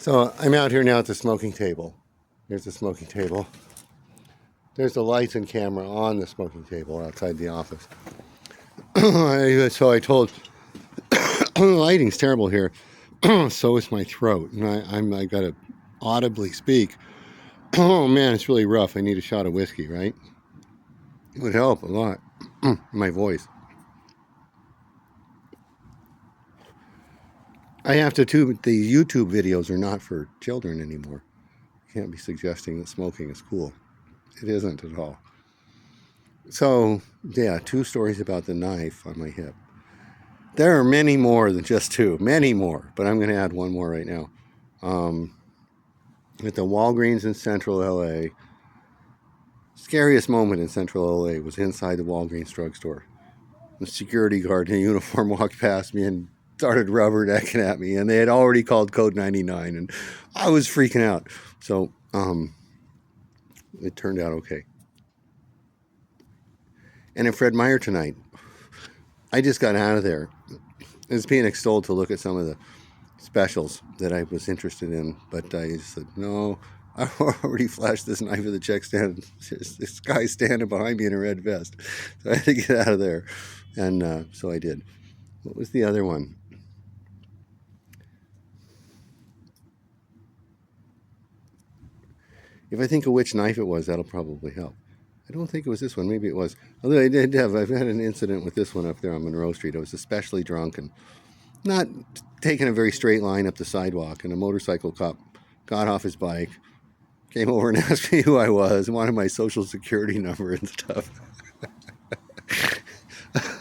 So I'm out here now at the smoking table. There's the smoking table. There's the lights and camera on the smoking table outside the office. So I told, the lighting's terrible here. So is my throat, and I gotta audibly speak. Oh man, it's really rough. I need a shot of whiskey, right? It would help a lot. My voice. I have to too. The YouTube videos are not for children anymore. You can't be suggesting that smoking is cool. It isn't at all. So yeah, 2 stories about the knife on my hip. There are many more than just 2, many more, but I'm going to add one more right now. At the Walgreens in Central LA, scariest moment in Central LA was inside the Walgreens drugstore. The security guard in a uniform walked past me and started rubbernecking at me, and they had already called code 99, and I was freaking out. So it turned out okay. And at Fred Meyer tonight, I just got out of there. I was being extolled to look at some of the specials that I was interested in, but I just said, no, I already flashed this knife at the check stand. This guy standing behind me in a red vest. So I had to get out of there. And so I did. What was the other one? If I think of which knife it was, that'll probably help. I don't think it was this one. Maybe it was. Although I've had an incident with this one up there on Monroe Street. I was especially drunk and not taking a very straight line up the sidewalk, and a motorcycle cop got off his bike, came over and asked me who I was and wanted my social security number and stuff.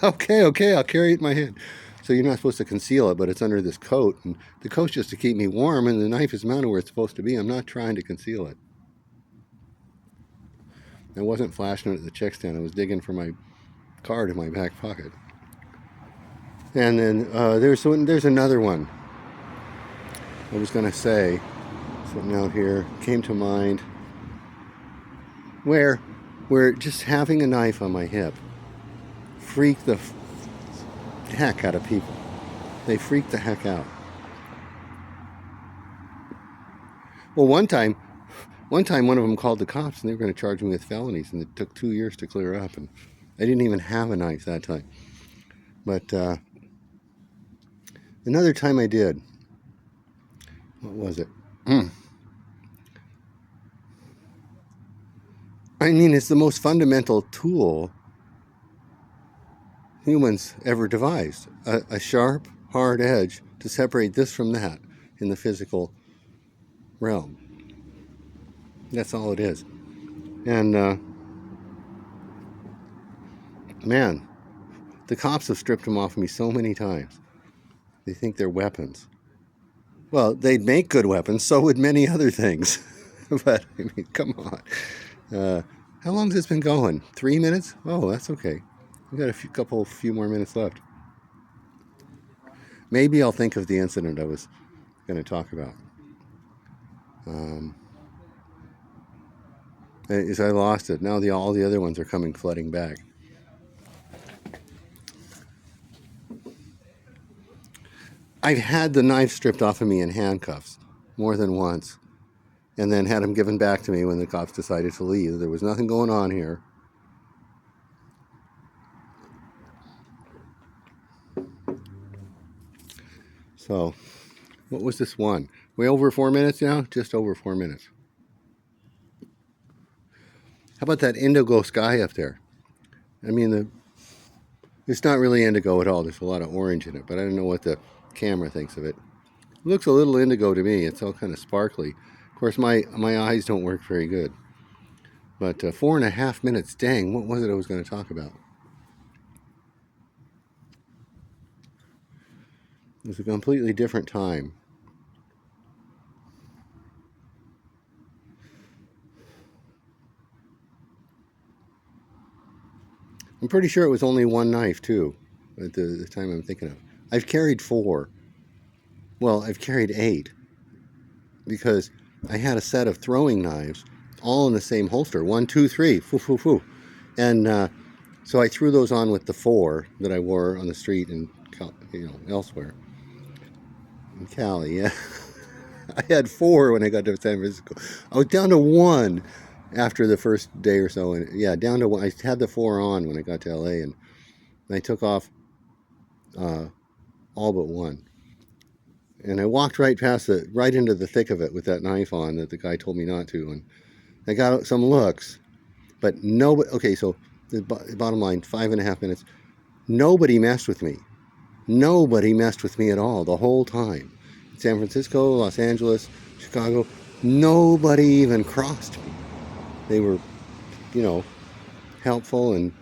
Okay, I'll carry it in my hand. So you're not supposed to conceal it, but it's under this coat, and the coat's just to keep me warm, and the knife is mounted where it's supposed to be. I'm not trying to conceal it. I wasn't flashing it at the check stand. I was digging for my card in my back pocket. And then there's another one. I was going to say something out here came to mind where just having a knife on my hip freaked the heck out of people. They freaked the heck out. Well, one time one of them called the cops, and they were going to charge me with felonies, and it took 2 years to clear up, and I didn't even have a knife that time. But another time I did. What was it? I mean, it's the most fundamental tool humans ever devised. A sharp, hard edge to separate this from that in the physical realm. That's all it is. And man, the cops have stripped them off me so many times. They think they're weapons. Well, they'd make good weapons, so would many other things. But, I mean, come on. How long has this been going? 3 minutes? Oh, that's okay. We've got a few more minutes left. Maybe I'll think of the incident I was going to talk about. As I lost it. Now all the other ones are coming flooding back. I've had the knife stripped off of me in handcuffs more than once, and then had them given back to me when the cops decided to leave. There was nothing going on here. So, what was this one? Way over 4 minutes now? Just over 4 minutes. How about that indigo sky up there? I mean, it's not really indigo at all. There's a lot of orange in it, but I don't know what the camera thinks of it. It looks a little indigo to me. It's all kind of sparkly. Of course, my eyes don't work very good. But 4.5 minutes, dang, what was it I was going to talk about? It was a completely different time. I'm pretty sure it was only one knife, too, at the time I'm thinking of. I've carried 4. Well, I've carried 8. Because I had a set of throwing knives, all in the same holster. 1, 2, 3, foo, foo, foo. And so I threw those on with the 4 that I wore on the street and elsewhere. In Cali, yeah. I had 4 when I got to San Francisco. I was down to 1 after the first day or so. And yeah, down to 1. I had the 4 on when I got to LA, and I took off all but 1. And I walked right past it, right into the thick of it with that knife on that the guy told me not to. And I got some looks, but nobody. Okay, so the bottom line, 5.5 minutes. Nobody messed with me. Nobody messed with me at all the whole time. San Francisco, Los Angeles, Chicago, nobody even crossed me. They were, you know, helpful, and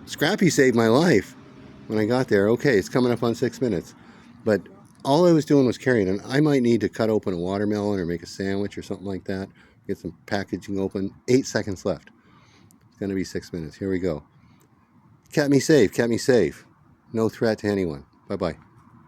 Scrappy saved my life when I got there. Okay, it's coming up on 6 minutes, but all I was doing was carrying, and I might need to cut open a watermelon or make a sandwich or something like that. Get some packaging open. 8 seconds left. It's going to be 6 minutes. Here we go. Kept me safe. Kept me safe. No threat to anyone. Bye-bye.